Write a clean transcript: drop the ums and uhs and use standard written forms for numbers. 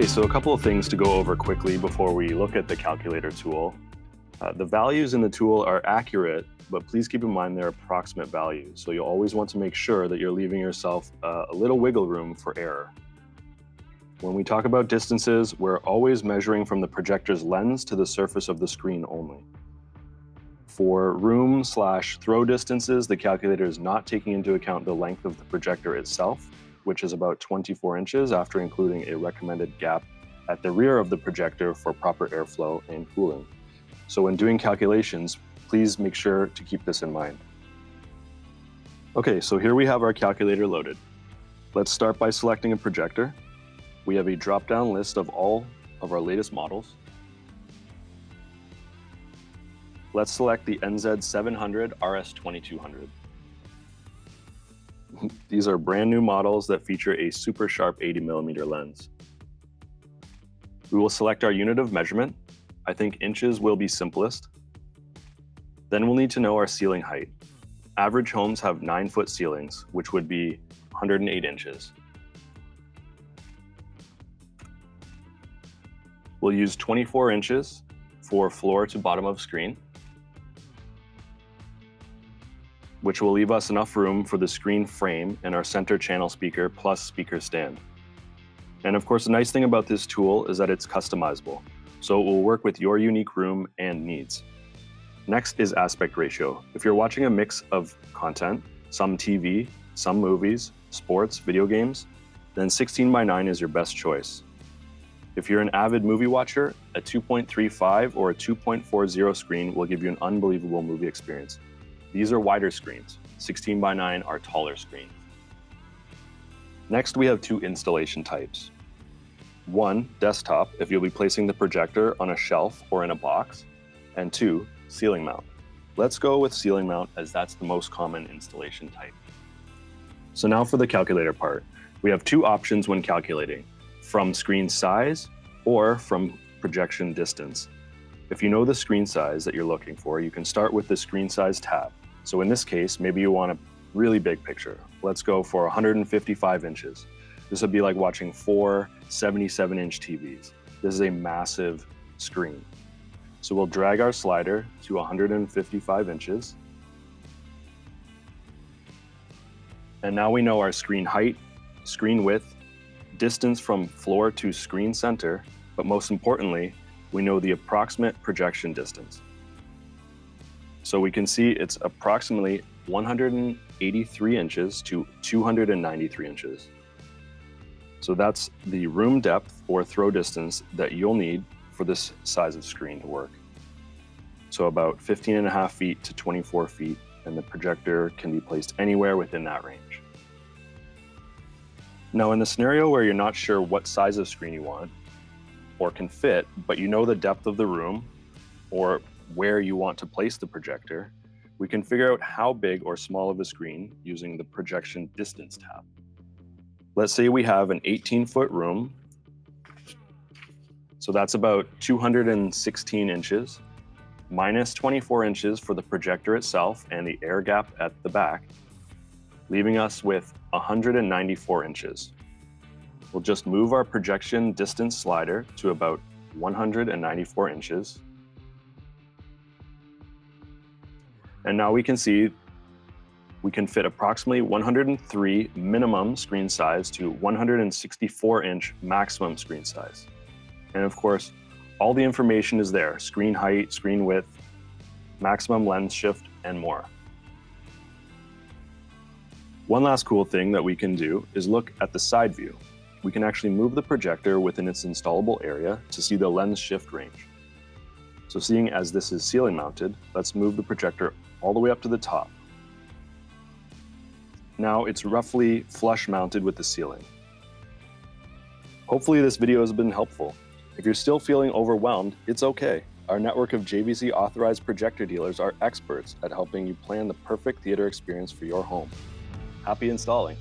Okay, so a couple of things to go over quickly before we look at the calculator tool. The values in the tool are accurate, but please keep in mind they're approximate values. So you'll always want to make sure that you're leaving yourself a little wiggle room for error. When we talk about distances, we're always measuring from the projector's lens to the surface of the screen only. For room/throw distances, the calculator is not taking into account the length of the projector itself, which is about 24 inches after including a recommended gap at the rear of the projector for proper airflow and cooling. So when doing calculations, please make sure to keep this in mind. Okay, so here we have our calculator loaded. Let's start by selecting a projector. We have a drop-down list of all of our latest models. Let's select the NZ700 RS2200. These are brand new models that feature a super sharp 80mm lens. We will select our unit of measurement. I think inches will be simplest. Then we'll need to know our ceiling height. Average homes have 9-foot ceilings, which would be 108 inches. We'll use 24 inches for floor to bottom of screen, which will leave us enough room for the screen frame and our center channel speaker plus speaker stand. And of course, the nice thing about this tool is that it's customizable, so it will work with your unique room and needs. Next is aspect ratio. If you're watching a mix of content, some TV, some movies, sports, video games, then 16:9 is your best choice. If you're an avid movie watcher, a 2.35 or a 2.40 screen will give you an unbelievable movie experience. These are wider screens. 16:9 are taller screens. Next, we have two installation types. One, desktop, if you'll be placing the projector on a shelf or in a box, and two, ceiling mount. Let's go with ceiling mount as that's the most common installation type. So now for the calculator part. We have two options when calculating, from screen size or from projection distance. If you know the screen size that you're looking for, you can start with the screen size tab. So in this case, maybe you want a really big picture. Let's go for 155 inches. This would be like watching 4 77-inch TVs. This is a massive screen. So we'll drag our slider to 155 inches. And now we know our screen height, screen width, distance from floor to screen center, but most importantly, we know the approximate projection distance. So we can see it's approximately 183 inches to 293 inches. So that's the room depth or throw distance that you'll need for this size of screen to work. So about 15.5 feet to 24 feet, and the projector can be placed anywhere within that range. Now in the scenario where you're not sure what size of screen you want or can fit, but you know the depth of the room or where you want to place the projector, we can figure out how big or small of a screen using the projection distance tab. Let's say we have an 18-foot room. So that's about 216 inches, minus 24 inches for the projector itself and the air gap at the back, leaving us with 194 inches. We'll just move our projection distance slider to about 194 inches. And now we can see we can fit approximately 103 minimum screen size to 164-inch maximum screen size. And of course, all the information is there: screen height, screen width, maximum lens shift, and more. One last cool thing that we can do is look at the side view. We can actually move the projector within its installable area to see the lens shift range. So seeing as this is ceiling mounted, let's move the projector all the way up to the top. Now it's roughly flush mounted with the ceiling. Hopefully this video has been helpful. If you're still feeling overwhelmed, it's okay. Our network of JVC authorized projector dealers are experts at helping you plan the perfect theater experience for your home. Happy installing.